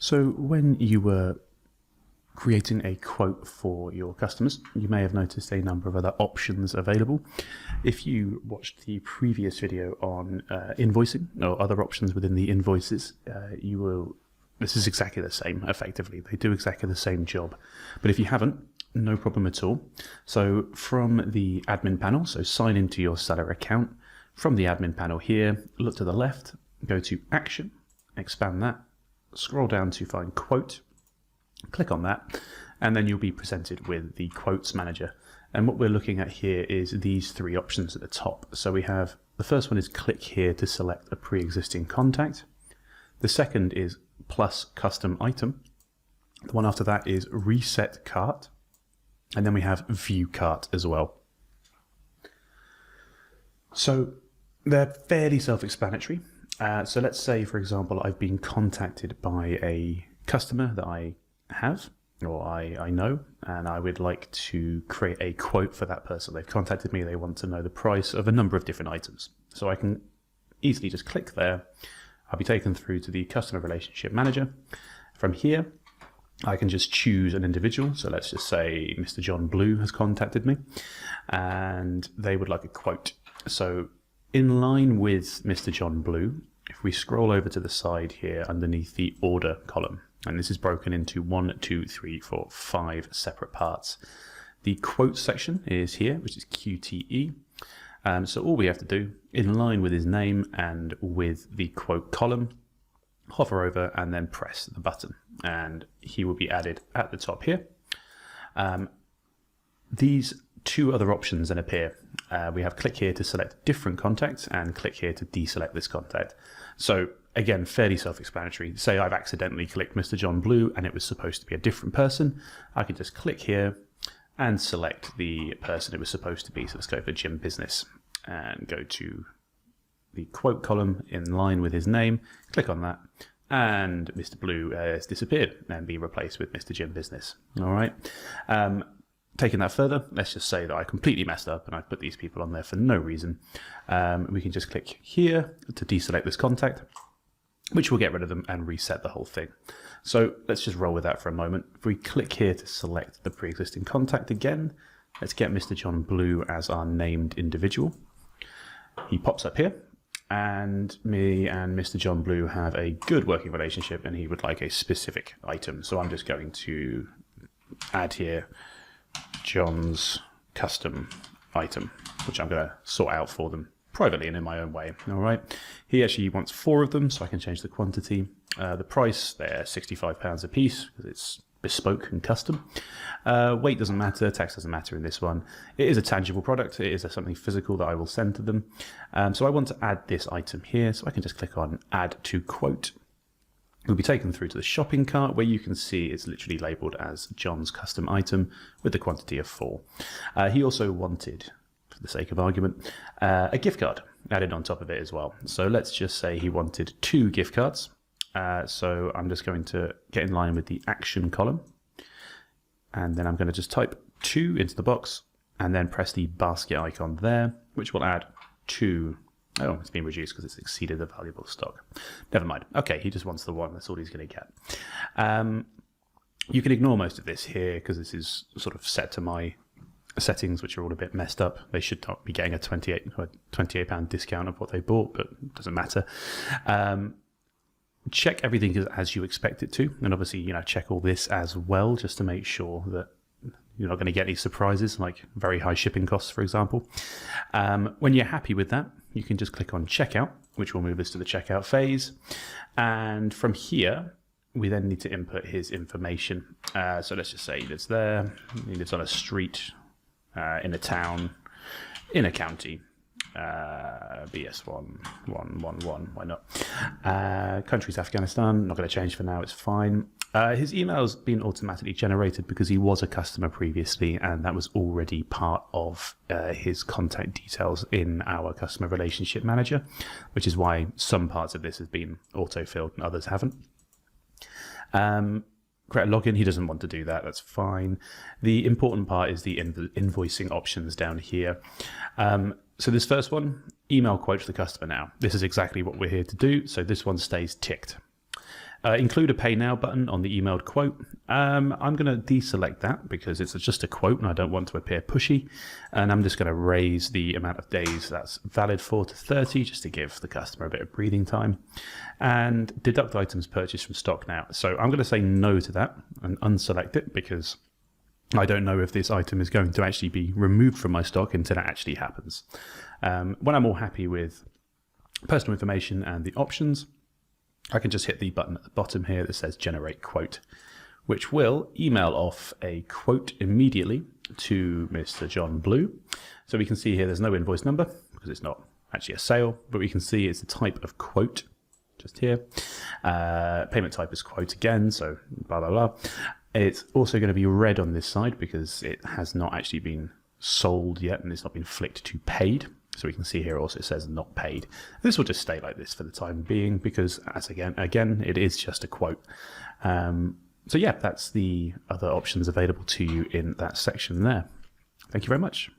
So when you were creating a quote for your customers, you may have noticed a number of other options available. If you watched the previous video on invoicing or other options within the invoices, this is exactly the same, effectively. They do exactly the same job. But if you haven't, no problem at all. So from the admin panel, so sign into your seller account. From the admin panel here, look to the left, go to Action, expand that, scroll down to find Quote, click on that, and then you'll be presented with the Quotes Manager. And what we're looking at here is these three options at the top. So we have, the first one is click here to select a pre-existing contact. The second is plus custom item. The one after that is reset cart. And then we have view cart as well. So they're fairly self-explanatory. So let's say, for example, I've been contacted by a customer that I have, or I know, and I would like to create a quote for that person. They've contacted me, they want to know the price of a number of different items. So I can easily just click there. I'll be taken through to the Customer Relationship Manager. From here, I can just choose an individual. So let's just say Mr. John Blue has contacted me and they would like a quote. So in line with Mr. John Blue, if we scroll over to the side here underneath the order column, and this is broken into 1, 2, 3, 4, 5 separate parts. The quote section is here, which is QTE. So all we have to do, in line with his name and with the quote column, hover over and then press the button, and he will be added at the top here. These two other options then appear. We have click here to select different contacts and click here to deselect this contact. So again, fairly self-explanatory. Say I've accidentally clicked Mr. John Blue and it was supposed to be a different person. I can just click here and select the person it was supposed to be. So let's go for Jim Business and go to the quote column in line with his name, click on that, and Mr. Blue has disappeared and be replaced with Mr. Jim Business. All right. Taking that further, let's just say that I completely messed up and I put these people on there for no reason. We can just click here to deselect this contact, which will get rid of them and reset the whole thing. So let's just roll with that for a moment. If we click here to select the pre-existing contact again, let's get Mr. John Blue as our named individual. He pops up here, and me and Mr. John Blue have a good working relationship and he would like a specific item. So I'm just going to add here John's custom item, which I'm going to sort out for them privately and in my own way. All right. He actually wants 4 of them, so I can change the quantity. The price, they're £65 a piece because it's bespoke and custom. Weight doesn't matter, tax doesn't matter in this one. It is a tangible product. It is something physical that I will send to them. So I want to add this item here, so I can just click on Add to Quote. We'll be taken through to the shopping cart where you can see it's literally labelled as John's custom item with the quantity of 4. He also wanted, for the sake of argument, a gift card added on top of it as well. So let's just say he wanted 2 gift cards. So I'm just going to get in line with the action column, and then I'm going to just type 2 into the box and then press the basket icon there, which will add 2. Oh, it's been reduced because it's exceeded the valuable stock. Never mind. Okay, he just wants the 1. That's all he's going to get. You can ignore most of this here because this is sort of set to my settings, which are all a bit messed up. They should not be getting a £28 discount of what they bought, but it doesn't matter. Check everything as you expect it to, and obviously, check all this as well, just to make sure that you're not going to get any surprises, like very high shipping costs, for example. When you're happy with that, you can just click on Checkout, which will move us to the checkout phase. And from here, we then need to input his information. So let's just say he lives there, he lives on a street, in a town, in a county. BS1 111, why not? Country's Afghanistan, not going to change for now, it's fine. His email's been automatically generated because he was a customer previously, and that was already part of his contact details in our Customer Relationship Manager, which is why some parts of this have been auto-filled and others haven't. Create a login, he doesn't want to do that, that's fine. The important part is the invoicing options down here. So this first one, email quote to the customer now. This is exactly what we're here to do, so this one stays ticked. Include a pay now button on the emailed quote. I'm going to deselect that because it's just a quote and I don't want to appear pushy. And I'm just going to raise the amount of days that's valid for to 30 just to give the customer a bit of breathing time. And deduct items purchased from stock now. So I'm going to say no to that and unselect it because I don't know if this item is going to actually be removed from my stock until it actually happens. When I'm all happy with personal information and the options, I can just hit the button at the bottom here that says generate quote, which will email off a quote immediately to Mr. John Blue. So we can see here there's no invoice number because it's not actually a sale, but we can see it's the type of quote just here. Payment type is quote again, so blah, blah, blah. It's also going to be red on this side because it has not actually been sold yet and it's not been flicked to paid. So we can see here also it says not paid. This will just stay like this for the time being because, as again, it is just a quote. So yeah, that's the other options available to you in that section there. Thank you very much.